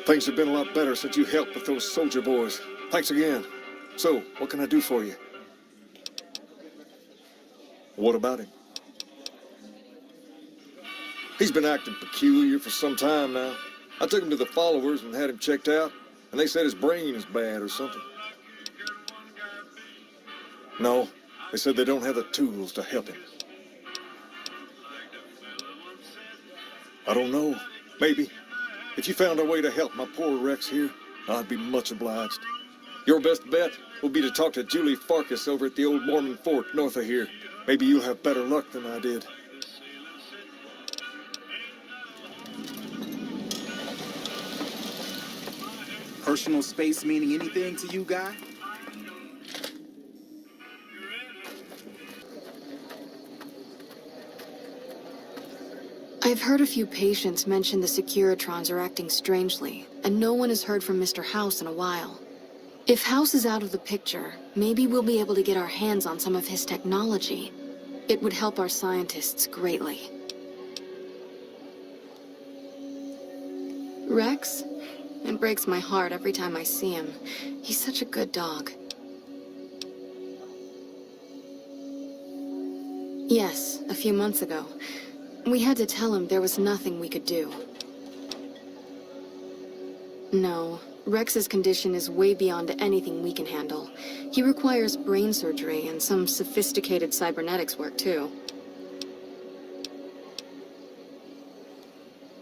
Things have been a lot better since you helped with those soldier boys. Thanks again. So, what can I do for you? What about him? He's been acting peculiar for some time now. I took him to the followers and had him checked out, and they said his brain is bad or something. No, they said they don't have the tools to help him. I don't know. Maybe. If you found a way to help my poor Rex here, I'd be much obliged. Your best bet will be to talk to Julie Farkas over at the old Mormon fort north of here. Maybe you'll have better luck than I did. Personal space meaning anything to you, guy? I've heard a few patients mention the Securitrons are acting strangely, and no one has heard from Mr. House in a while. If House is out of the picture, maybe we'll be able to get our hands on some of his technology. It would help our scientists greatly. Rex? It breaks my heart every time I see him. He's such a good dog. Yes, a few months ago. We had to tell him there was nothing we could do. No, Rex's condition is way beyond anything we can handle. He requires brain surgery and some sophisticated cybernetics work, too.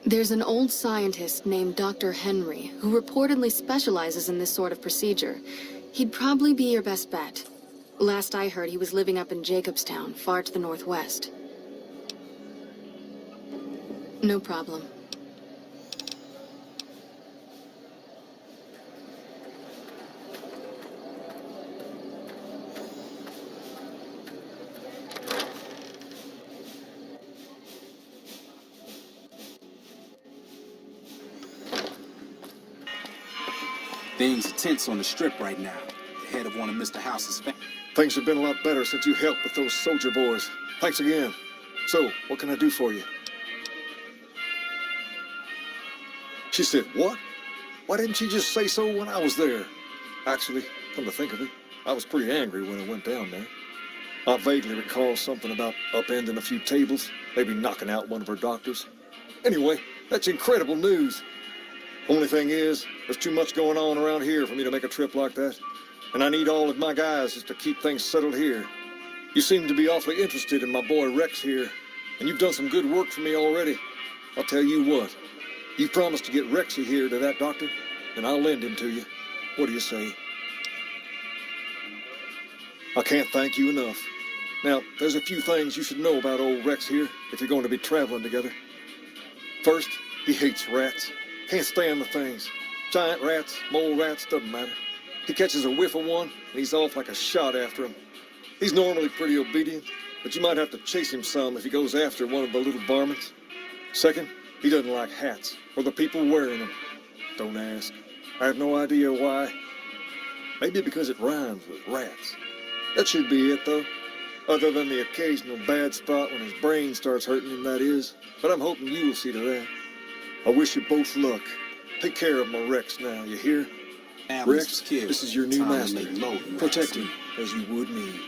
There's an old scientist named Dr. Henry who reportedly specializes in this sort of procedure. He'd probably be your best bet. Last I heard, he was living up in Jacobstown, far to the northwest. No problem. Things are tense on the strip right now. The head of one of Mr. House's family. Things have been a lot better since you helped with those soldier boys. Thanks again. So, what can I do for you? She said, what? Why didn't she just say so when I was there? Actually, come to think of it, I was pretty angry when I went down there. I vaguely recall something about upending a few tables, maybe knocking out one of her doctors. Anyway, that's incredible news. Only thing is, there's too much going on around here for me to make a trip like that. And I need all of my guys just to keep things settled here. You seem to be awfully interested in my boy Rex here, and you've done some good work for me already. I'll tell you what, you promised to get Rexy here to that doctor, and I'll lend him to you. What do you say? I can't thank you enough. Now, there's a few things you should know about old Rex here if you're going to be traveling together. First, he hates rats. Can't stand the things. Giant rats, mole rats, doesn't matter. He catches a whiff of one, and he's off like a shot after him. He's normally pretty obedient, but you might have to chase him some if he goes after one of the little varmints. Second, he doesn't like hats, or the people wearing them. Don't ask. I have no idea why. Maybe because it rhymes with rats. That should be it, though. Other than the occasional bad spot when his brain starts hurting him, that is. But I'm hoping you'll see to that. I wish you both luck. Take care of my Rex now, you hear? Rex, this is your new master. Protect him as you would me.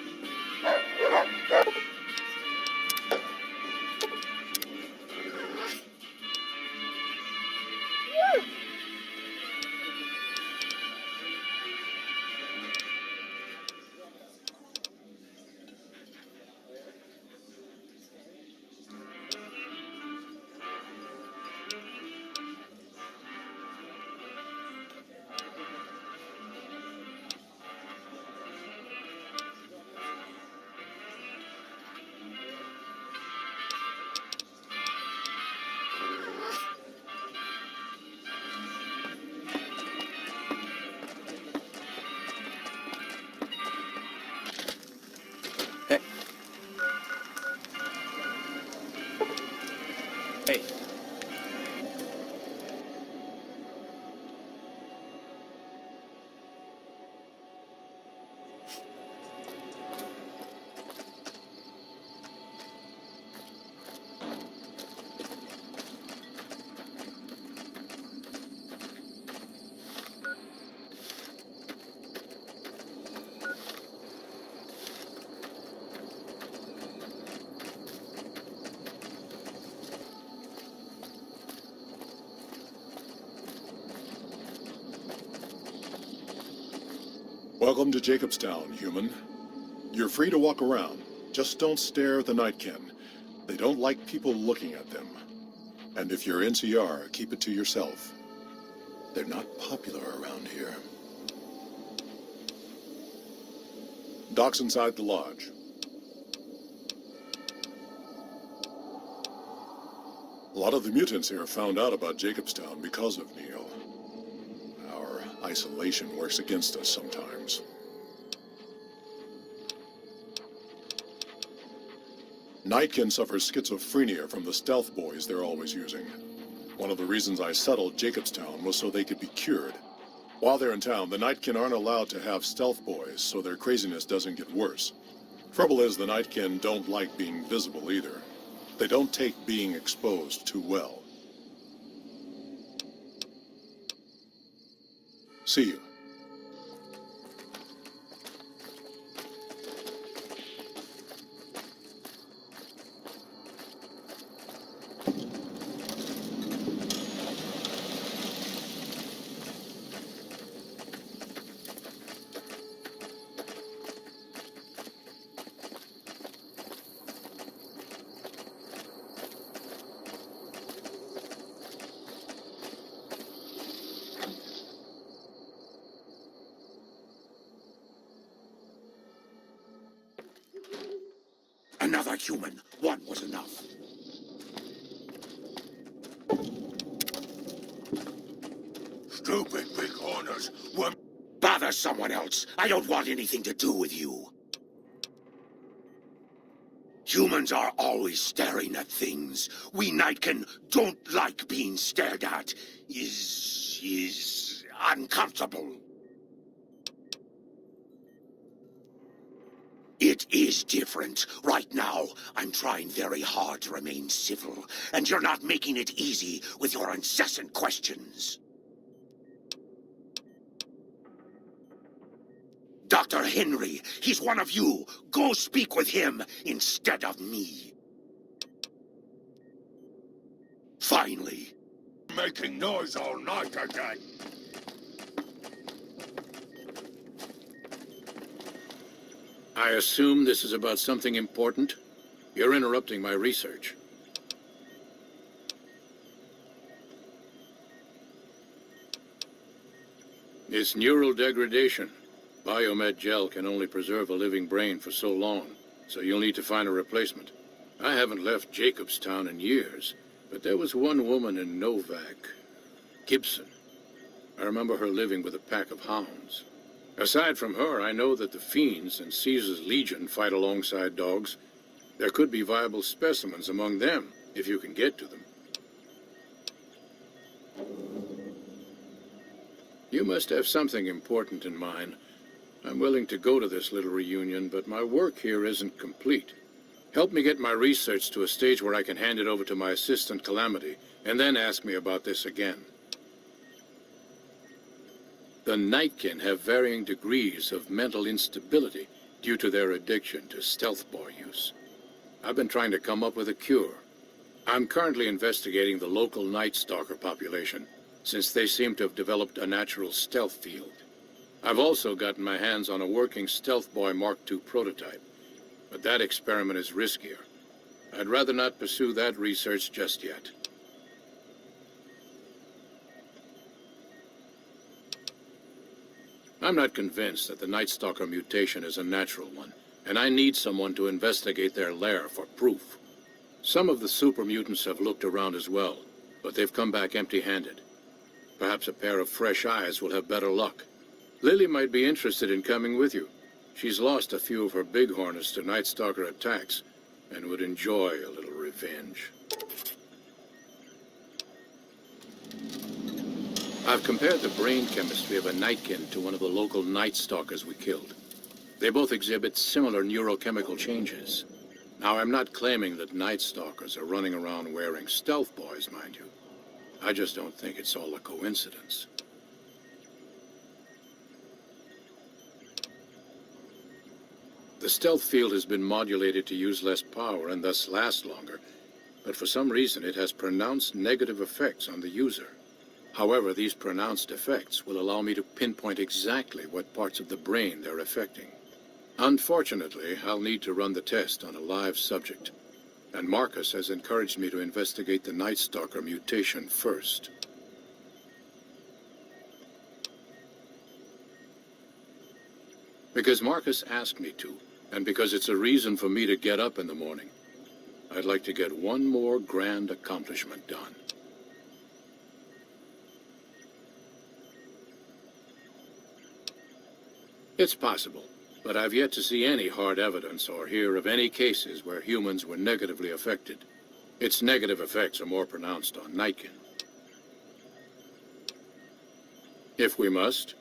Welcome to Jacobstown, human. You're free to walk around. Just don't stare at the Nightkin. They don't like people looking at them. And if you're NCR, keep it to yourself. They're not popular around here. Doc's inside the lodge. A lot of the mutants here found out about Jacobstown because of Neil. Our isolation works against us sometimes. Nightkin suffers schizophrenia from the stealth boys they're always using. One of the reasons I settled Jacobstown was so they could be cured. While they're in town, the Nightkin aren't allowed to have stealth boys, so their craziness doesn't get worse. Trouble is, the Nightkin don't like being visible either. They don't take being exposed too well. See you. Another human. One was enough. Stupid big horners. Bother someone else. I don't want anything to do with you. Humans are always staring at things. We Nightkin don't like being stared at. Is uncomfortable. It is different. Right now, I'm trying very hard to remain civil, and you're not making it easy with your incessant questions. Dr. Henry, he's one of you. Go speak with him instead of me. Finally. Making noise all night again. I assume this is about something important? You're interrupting my research. It's neural degradation. Biomed gel can only preserve a living brain for so long, so you'll need to find a replacement. I haven't left Jacobstown in years, but there was one woman in Novak, Gibson. I remember her living with a pack of hounds. Aside from her, I know that the Fiends and Caesar's Legion fight alongside dogs. There could be viable specimens among them, if you can get to them. You must have something important in mind. I'm willing to go to this little reunion, but my work here isn't complete. Help me get my research to a stage where I can hand it over to my assistant, Calamity, and then ask me about this again. The Nightkin have varying degrees of mental instability due to their addiction to stealth boy use. I've been trying to come up with a cure. I'm currently investigating the local Night Stalker population, since they seem to have developed a natural stealth field. I've also gotten my hands on a working Stealth Boy Mark II prototype, but that experiment is riskier. I'd rather not pursue that research just yet. I'm not convinced that the Night Stalker mutation is a natural one, and I need someone to investigate their lair for proof. Some of the super mutants have looked around as well, but they've come back empty-handed. Perhaps a pair of fresh eyes will have better luck. Lily might be interested in coming with you. She's lost a few of her bighorners to Night Stalker attacks, and would enjoy a little revenge. I've compared the brain chemistry of a Nightkin to one of the local Night Stalkers we killed. They both exhibit similar neurochemical changes. Now, I'm not claiming that Night Stalkers are running around wearing stealth boys, mind you. I just don't think it's all a coincidence. The stealth field has been modulated to use less power and thus last longer, but for some reason it has pronounced negative effects on the user. However, these pronounced effects will allow me to pinpoint exactly what parts of the brain they're affecting. Unfortunately, I'll need to run the test on a live subject, and Marcus has encouraged me to investigate the Night Stalker mutation first. Because Marcus asked me to, and because it's a reason for me to get up in the morning, I'd like to get one more grand accomplishment done. It's possible, but I've yet to see any hard evidence or hear of any cases where humans were negatively affected. Its negative effects are more pronounced on Nightkin. If we must.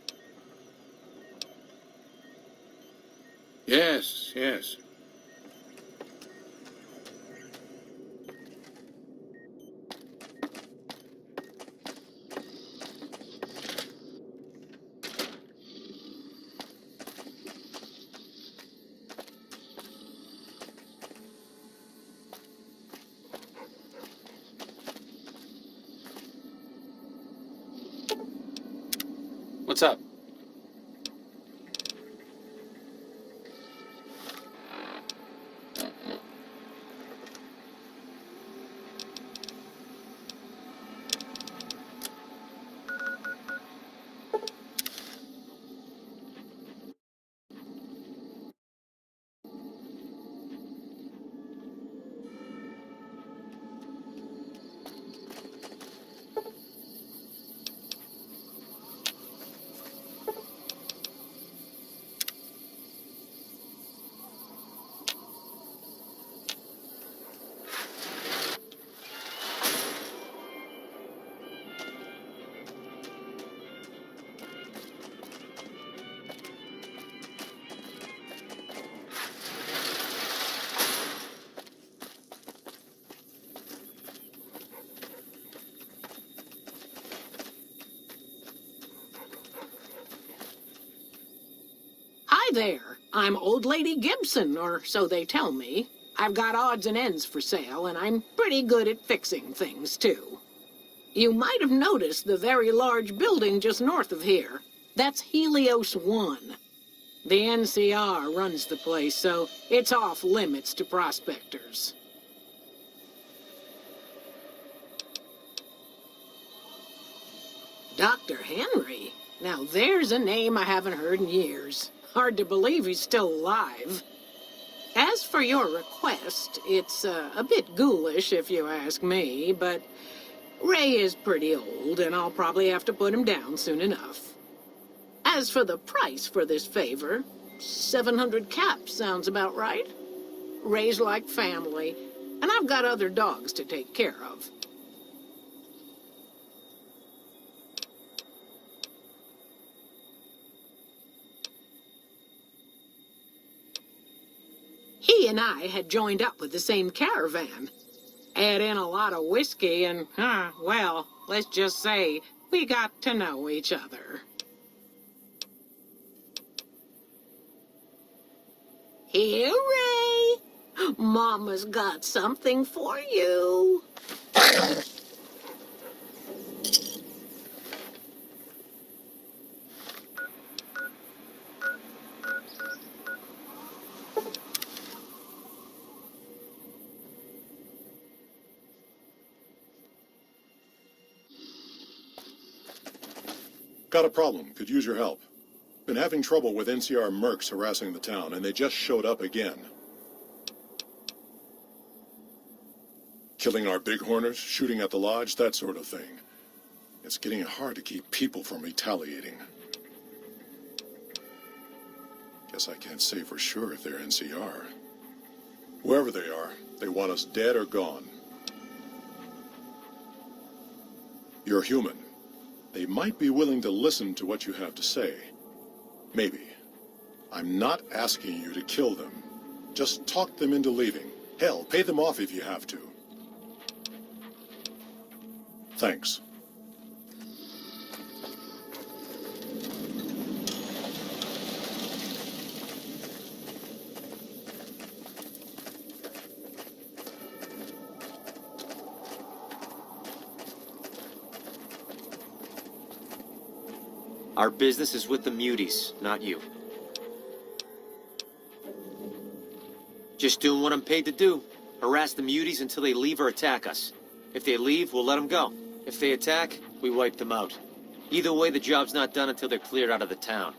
Yes, yes. What's up? Hi there. I'm Old Lady Gibson, or so they tell me. I've got odds and ends for sale, and I'm pretty good at fixing things, too. You might have noticed the very large building just north of here. That's Helios 1. The NCR runs the place, so it's off limits to prospectors. Dr. Henry? Now there's a name I haven't heard in years. Hard to believe he's still alive. As for your request, it's a bit ghoulish if you ask me, but Ray is pretty old, and I'll probably have to put him down soon enough. As for the price for this favor, 700 caps sounds about right. Ray's like family, and I've got other dogs to take care of. He and I had joined up with the same caravan. Add in a lot of whiskey and, well, let's just say we got to know each other. Here, Ray. Mama's got something for you. Got a problem. Could use your help. Been having trouble with NCR mercs harassing the town, and they just showed up again. Killing our bighorners, shooting at the lodge, that sort of thing. It's getting hard to keep people from retaliating. Guess I can't say for sure if they're NCR. Whoever they are, they want us dead or gone. You're human. They might be willing to listen to what you have to say. Maybe. I'm not asking you to kill them. Just talk them into leaving. Hell, pay them off if you have to. Thanks. Our business is with the muties, not you. Just doing what I'm paid to do. Harass the muties until they leave or attack us. If they leave, we'll let them go. If they attack, we wipe them out. Either way, the job's not done until they're cleared out of the town.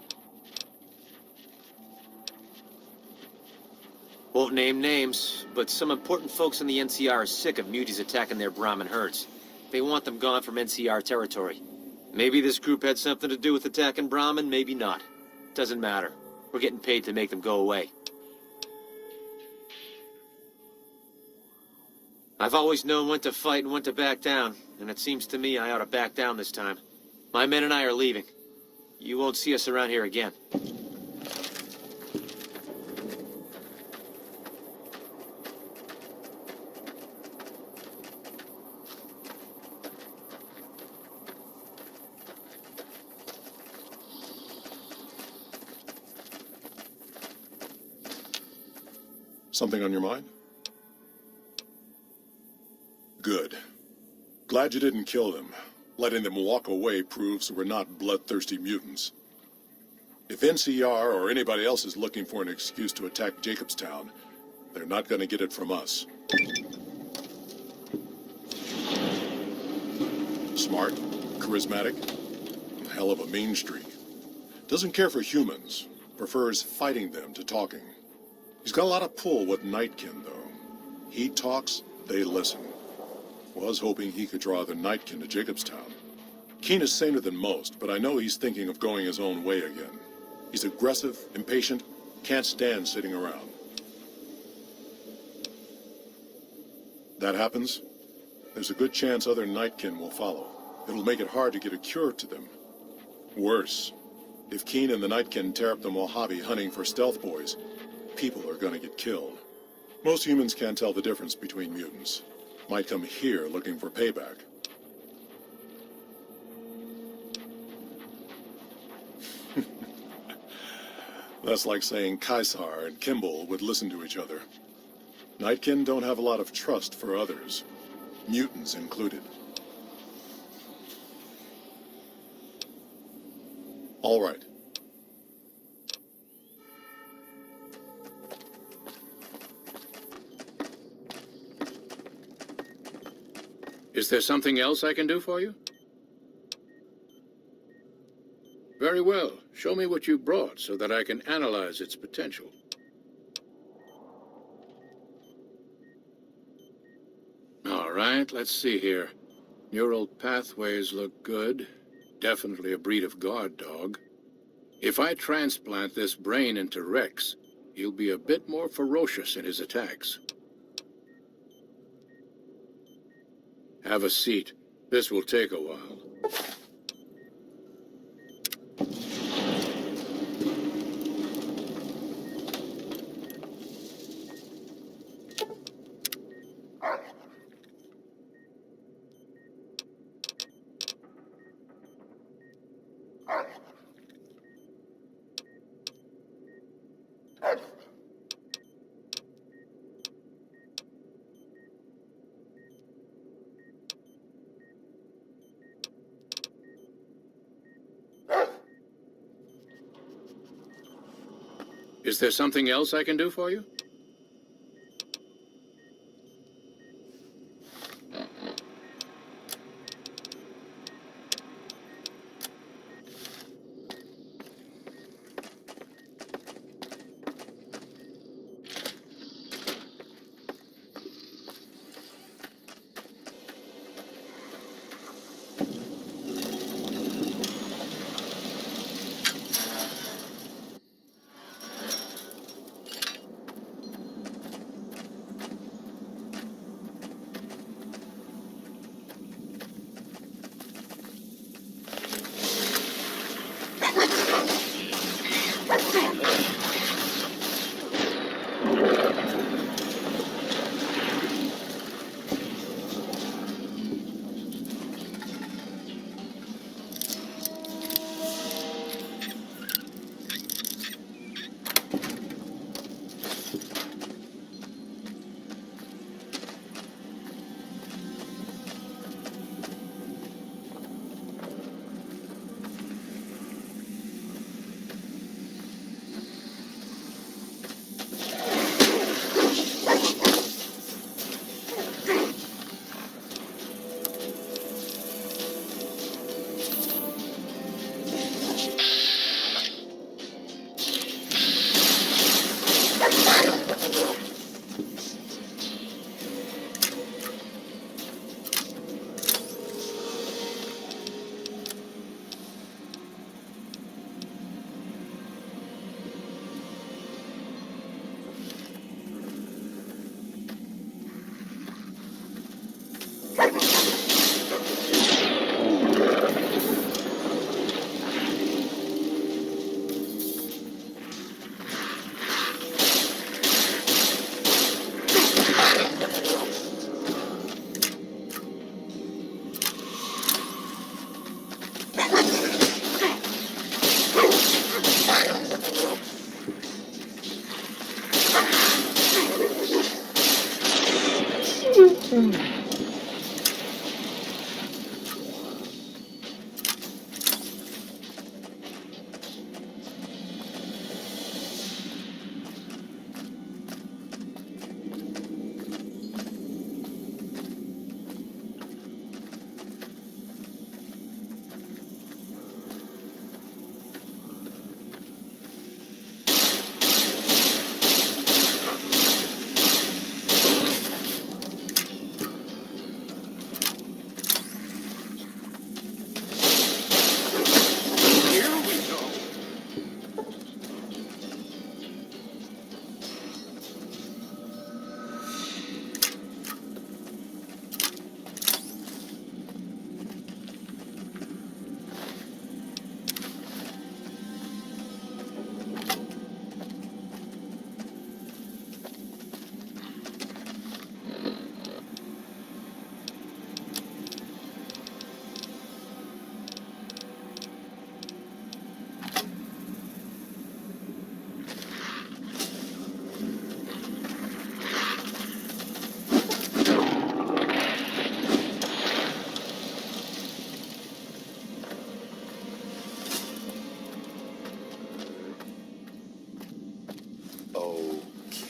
Won't name names, but some important folks in the NCR are sick of muties attacking their Brahmin herds. They want them gone from NCR territory. Maybe this group had something to do with attacking Brahmin, maybe not. Doesn't matter. We're getting paid to make them go away. I've always known when to fight and when to back down, and it seems to me I ought to back down this time. My men and I are leaving. You won't see us around here again. Something on your mind? Good. Glad you didn't kill them. Letting them walk away proves we're not bloodthirsty mutants. If NCR or anybody else is looking for an excuse to attack Jacobstown, they're not going to get it from us. Smart, charismatic, hell of a mean streak. Doesn't care for humans, prefers fighting them to talking. He's got a lot of pull with Nightkin, though. He talks, they listen. Was hoping he could draw the Nightkin to Jacobstown. Keen is saner than most, but I know he's thinking of going his own way again. He's aggressive, impatient, can't stand sitting around. That happens, there's a good chance other Nightkin will follow. It'll make it hard to get a cure to them. Worse, if Keen and the Nightkin tear up the Mojave hunting for stealth boys, people are gonna get killed. Most humans can't tell the difference between mutants. Might come here looking for payback. That's like saying Caesar and Kimball would listen to each other. Nightkin don't have a lot of trust for others, mutants included. All right. Is there something else I can do for you? Very well. Show me what you brought so that I can analyze its potential. All right, let's see here. Neural pathways look good. Definitely a breed of guard dog. If I transplant this brain into Rex, he'll be a bit more ferocious in his attacks. Have a seat. This will take a while. Is there something else I can do for you?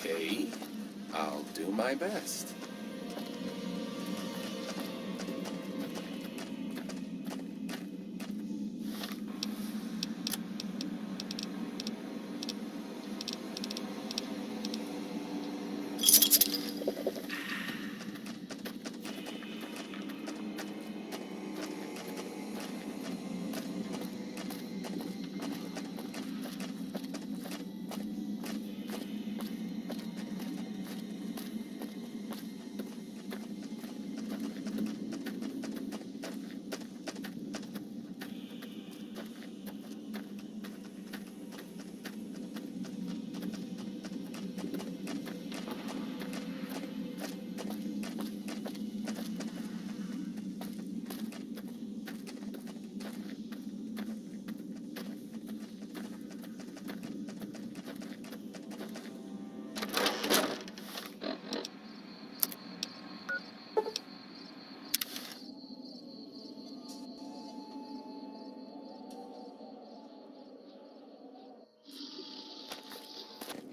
Okay, I'll do my best.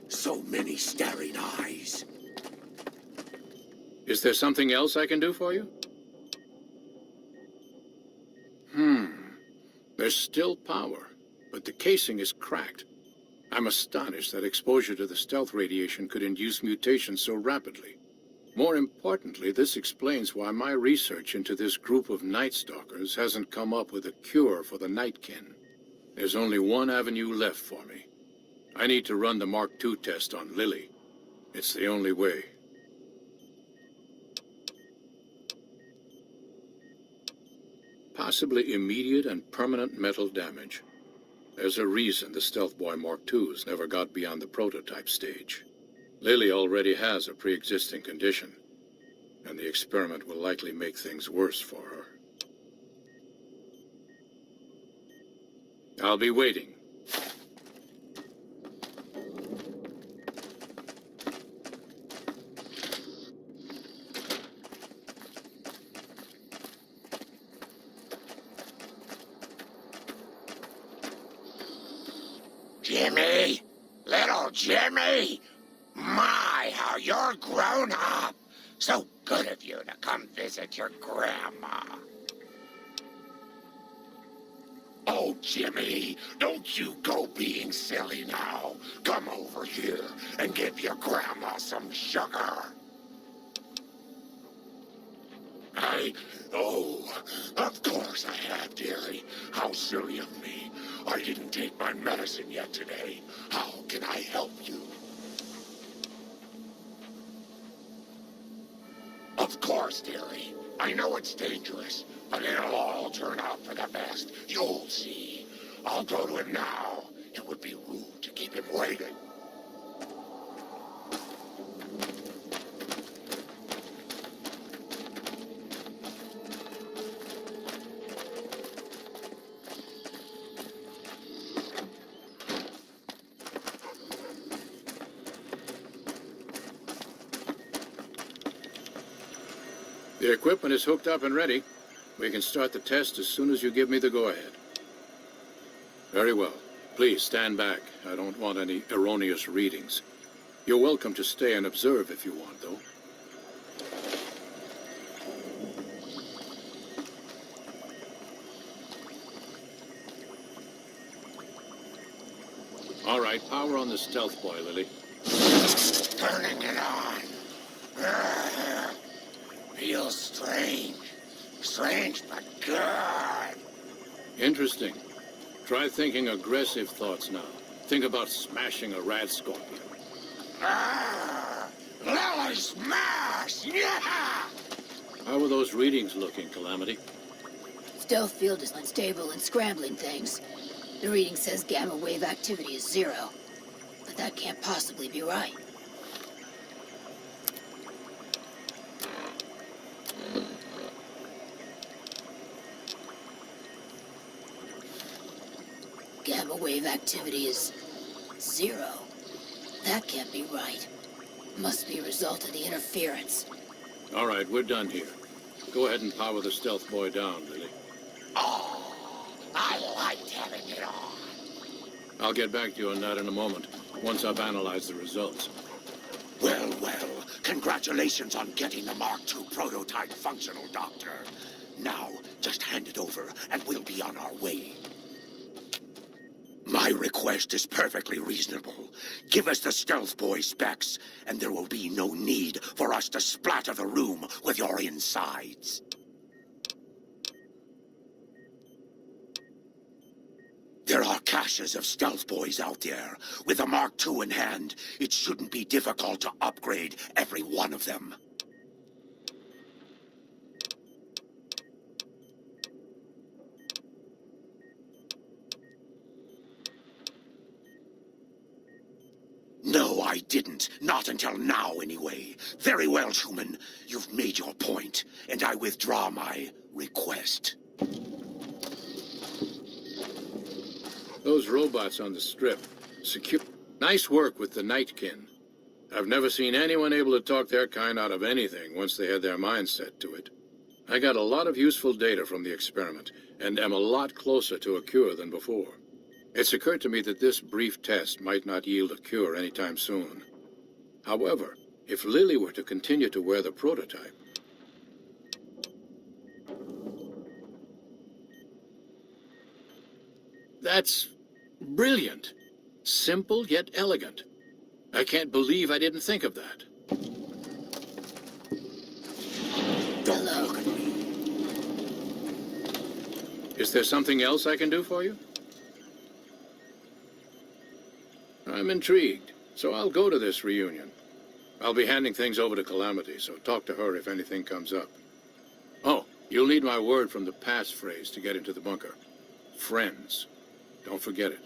So many staring eyes. Is there something else I can do for you? There's still power, but the casing is cracked. I'm astonished that exposure to the stealth radiation could induce mutations so rapidly. More importantly, this explains why my research into this group of Night Stalkers hasn't come up with a cure for the Nightkin. There's only one avenue left for me. I need to run the Mark II test on Lily. It's the only way. Possibly immediate and permanent metal damage. There's a reason the Stealth Boy Mark IIs never got beyond the prototype stage. Lily already has a pre-existing condition, and the experiment will likely make things worse for her. I'll be waiting. Jimmy! Little Jimmy! My, how you're grown up! So good of you to come visit your grandma. Oh, Jimmy, don't you go being silly now. Come over here and give your grandma some sugar. Of course I have, dearie. How silly of me. I didn't take my medicine yet today. How can I help you? Of course, dearie. I know it's dangerous, but it'll all turn out for the best. You'll see. I'll go to him now. It would be rude to keep him waiting. The equipment is hooked up and ready. We can start the test as soon as you give me the go-ahead. Very well. Please stand back. I don't want any erroneous readings. You're welcome to stay and observe if you want, though. All right, power on the stealth boy, Lily. Turning it on. Feels strange. Strange but good. Interesting. Try thinking aggressive thoughts now. Think about smashing a rad scorpion. Lily smash! Yeah! How are those readings looking, Calamity? Stealth field is unstable and scrambling things. The reading says gamma wave activity is 0. But that can't possibly be right. Gamma wave activity is 0. That can't be right. Must be a result of the interference. All right, we're done here. Go ahead and power the stealth boy down, Lily. Oh, I liked having it on. I'll get back to you on that in a moment, once I've analyzed the results. Well, well, congratulations on getting the Mark II prototype functional, Doctor. Now, just hand it over, and we'll be on our way. My request is perfectly reasonable. Give us the stealth boy specs, and there will be no need for us to splatter the room with your insides. There are caches of stealth boys out there. With a Mark II in hand, it shouldn't be difficult to upgrade every one of them. No, I didn't. Not until now, anyway. Very well, Truman. You've made your point, and I withdraw my request. Those robots on the strip, secure. Nice work with the Nightkin. I've never seen anyone able to talk their kind out of anything once they had their mind set to it. I got a lot of useful data from the experiment, and am a lot closer to a cure than before. It's occurred to me that this brief test might not yield a cure anytime soon. However, if Lily were to continue to wear the prototype... That's brilliant. Simple yet elegant. I can't believe I didn't think of that. Don't look at me. Is there something else I can do for you? I'm intrigued, so I'll go to this reunion. I'll be handing things over to Calamity, so talk to her if anything comes up. Oh, you'll need my word from the passphrase to get into the bunker. Friends. Don't forget it.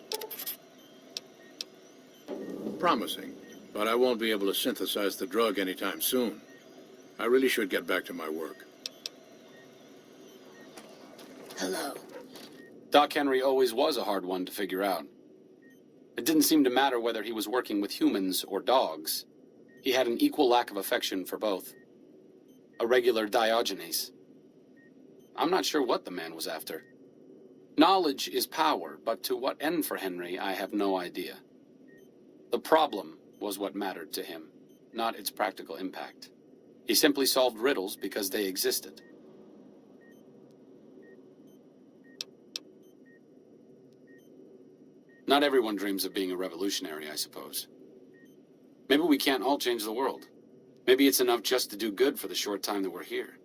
Promising, but I won't be able to synthesize the drug anytime soon. I really should get back to my work. Hello. Doc Henry always was a hard one to figure out. It didn't seem to matter whether he was working with humans or dogs. He had an equal lack of affection for both. A regular Diogenes. I'm not sure what the man was after. Knowledge is power, but to what end for Henry, I have no idea. The problem was what mattered to him, not its practical impact. He simply solved riddles because they existed. Not everyone dreams of being a revolutionary, I suppose. Maybe we can't all change the world. Maybe it's enough just to do good for the short time that we're here.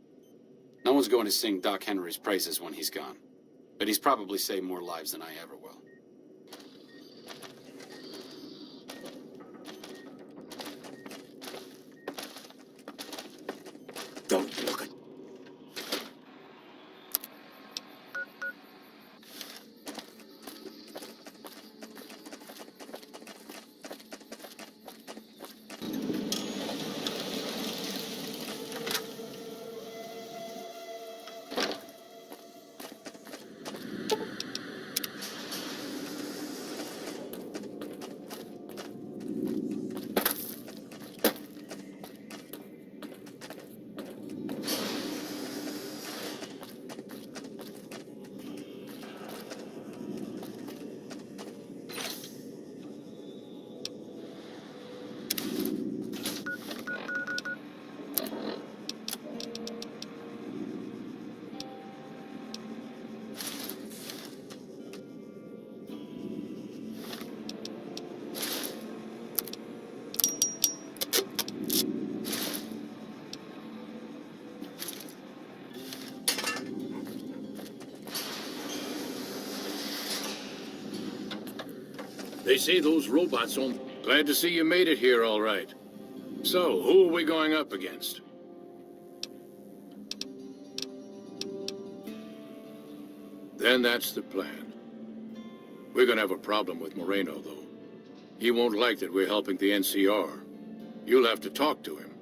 No one's going to sing Doc Henry's praises when he's gone. But he's probably saved more lives than I ever will. Don't look at... They say those robots on... Glad to see you made it here all right. So, who are we going up against? Then that's the plan. We're gonna have a problem with Moreno, though. He won't like that we're helping the NCR. You'll have to talk to him.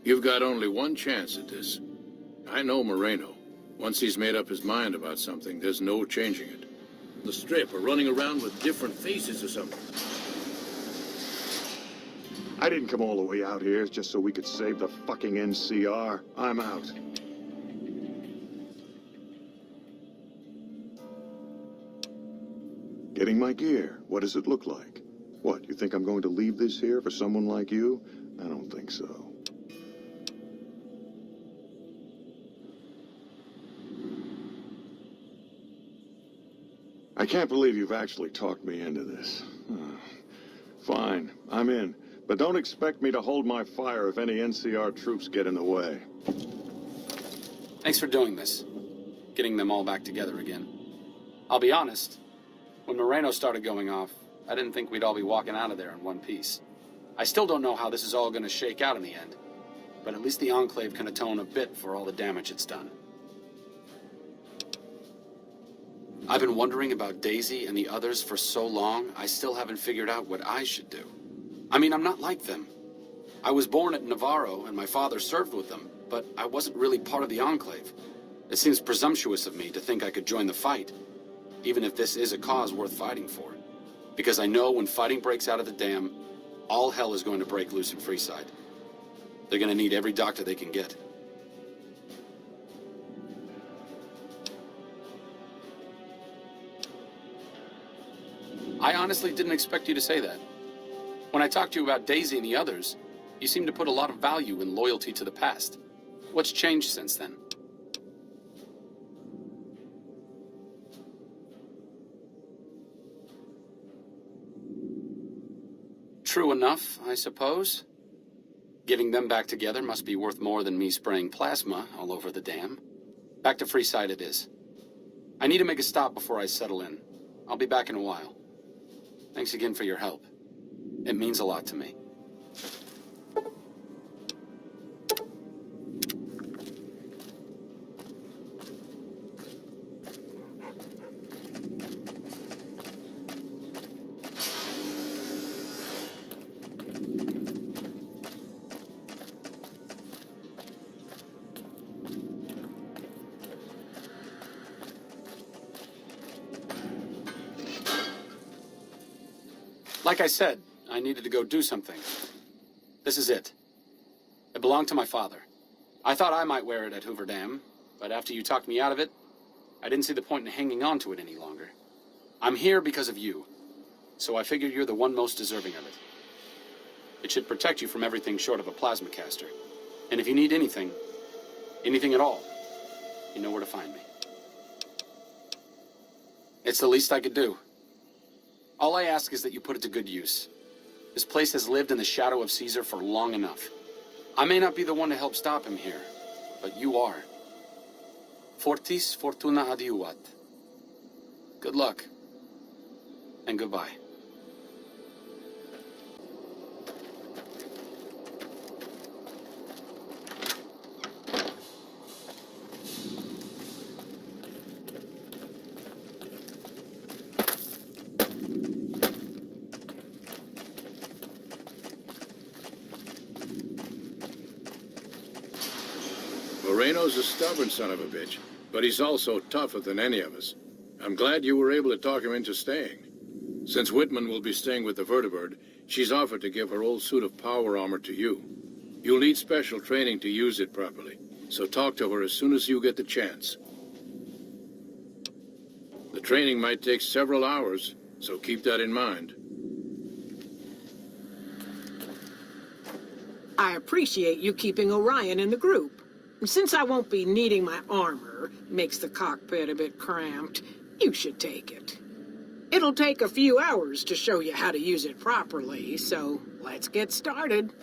You've got only one chance at this. I know Moreno. Once he's made up his mind about something, there's no changing it. The Strip are running around with different faces or something. I didn't come all the way out here just so we could save the fucking NCR. I'm out. Getting my gear. What does it look like? What, you think I'm going to leave this here for someone like you? I don't think so. I can't believe you've actually talked me into this. Fine, I'm in. But don't expect me to hold my fire if any NCR troops get in the way. Thanks for doing this. Getting them all back together again. I'll be honest, when Moreno started going off, I didn't think we'd all be walking out of there in one piece. I still don't know how this is all going to shake out in the end, but at least the Enclave can atone a bit for all the damage it's done. I've been wondering about Daisy and the others for so long, I still haven't figured out what I should do. I mean, I'm not like them. I was born at Navarro and my father served with them, but I wasn't really part of the Enclave. It seems presumptuous of me to think I could join the fight, even if this is a cause worth fighting for. Because I know when fighting breaks out of the dam, all hell is going to break loose in Freeside. They're going to need every doctor they can get. I honestly didn't expect you to say that. When I talked to you about Daisy and the others, you seemed to put a lot of value in loyalty to the past. What's changed since then? True enough, I suppose. Getting them back together must be worth more than me spraying plasma all over the dam. Back to Freeside it is. I need to make a stop before I settle in. I'll be back in a while. Thanks again for your help. It means a lot to me. Like I said, I needed to go do something. This is it. It belonged to my father. I thought I might wear it at Hoover Dam, but after you talked me out of it, I didn't see the point in hanging on to it any longer. I'm here because of you, so I figured you're the one most deserving of it. It should protect you from everything short of a plasma caster. And if you need anything at all, you know where to find me. It's the least I could do. All I ask is that you put it to good use. This place has lived in the shadow of Caesar for long enough. I may not be the one to help stop him here, but you are. Fortis fortuna adiuvat. Good luck. And goodbye. Moreno's a stubborn son of a bitch, but he's also tougher than any of us. I'm glad you were able to talk him into staying. Since Whitman will be staying with the Vertibird, she's offered to give her old suit of power armor to you. You'll need special training to use it properly, so talk to her as soon as you get the chance. The training might take several hours, so keep that in mind. I appreciate you keeping Orion in the group. Since I won't be needing my armor, makes the cockpit a bit cramped, you should take it. It'll take a few hours to show you how to use it properly, so let's get started.